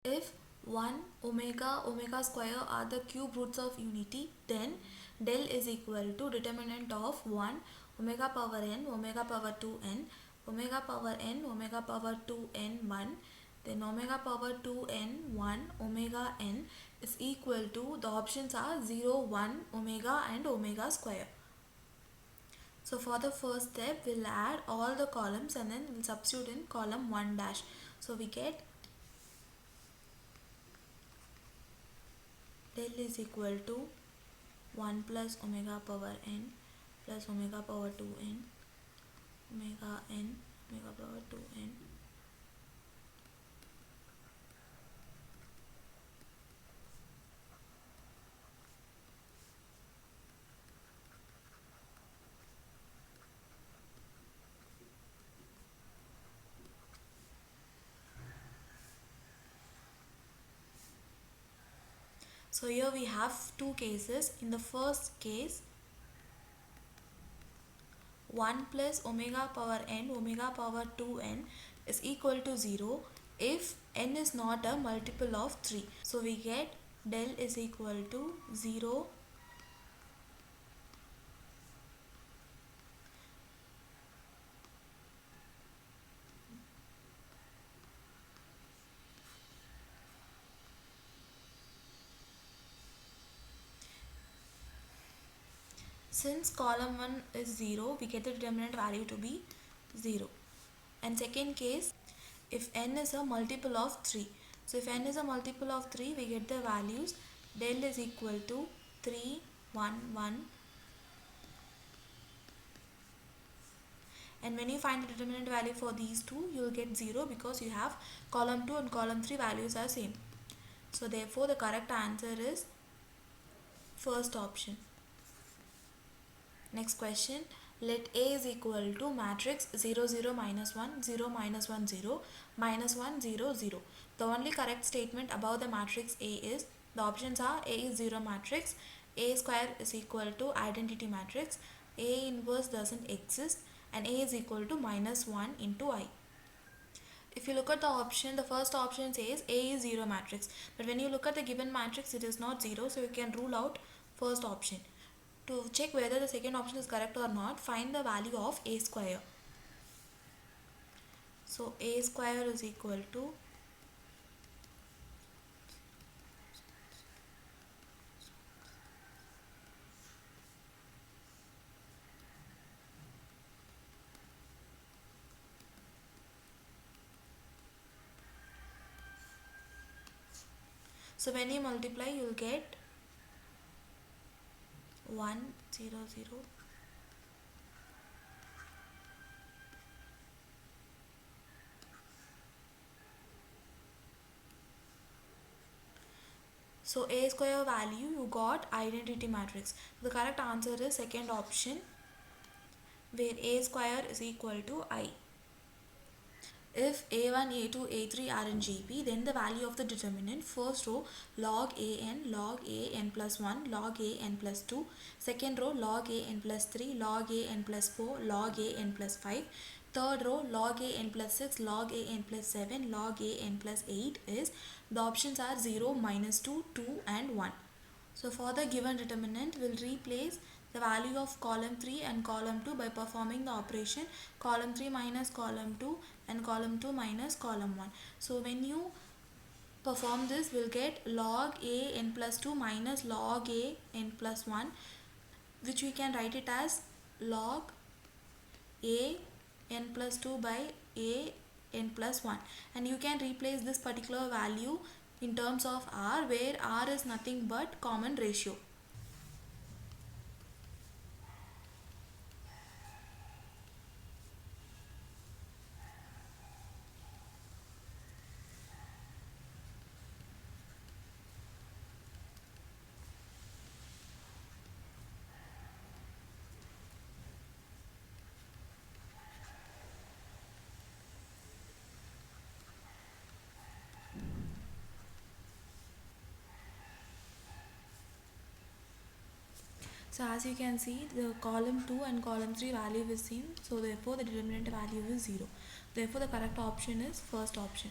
If 1 omega omega square are the cube roots of unity, then del is equal to determinant of 1 omega power n omega power 2n omega power n omega power 2n 1, then omega power 2n 1 omega n is equal to, the options are 0 1 omega and omega square. So for the first step, we'll add all the columns and then we'll substitute in column 1 dash. So we get del is equal to 1 plus omega power n plus omega power 2n omega n omega power 2n So here we have two cases. In the first case, 1 plus omega power n omega power 2n is equal to 0 if n is not a multiple of 3. So we get del is equal to 0 since column 1 is 0, we get the determinant value to be 0. And second case, if n is a multiple of 3. So if n is a multiple of 3, we get the values del is equal to 3, 1, 1. And when you find the determinant value for these two, you will get 0 because you have column 2 and column 3 values are same. So therefore the correct answer is first option. Next question, let A is equal to matrix 0 0 minus 1 0 minus 1 0 minus 1 0 0. The only correct statement about the matrix A is, the options are A is 0 matrix, A square is equal to identity matrix, A inverse doesn't exist, and A is equal to minus 1 into I. If you look at the option, the first option says A is 0 matrix, but when you look at the given matrix, it is not 0, so you can rule out first option. To check whether the second option is correct or not, find the value of A square. So A square is equal to so when you multiply, you will get 1 0 0. So A square value, you got identity matrix. The correct answer is second option, where A square is equal to I. If A1, A2, A3 are in GP, then the value of the determinant, first row log A n plus 1, log A n plus 2, second row log A n plus 3, log A n plus 4, log A n plus 5, third row log A n plus 6, log A n plus 7, log A n plus 8 is, the options are 0, minus 2, 2 and 1. So for the given determinant, we'll replace the value of column 3 and column 2 by performing the operation column 3 minus column 2 and column 2 minus column 1. So when you perform this, we'll get log A n plus 2 minus log A n plus 1, which we can write it as log A n plus 2 by A n plus 1. And you can replace this particular value in terms of R, where R is nothing but common ratio. So as you can see, the column 2 and column 3 value is same, so therefore the determinant value is 0. Therefore the correct option is first option.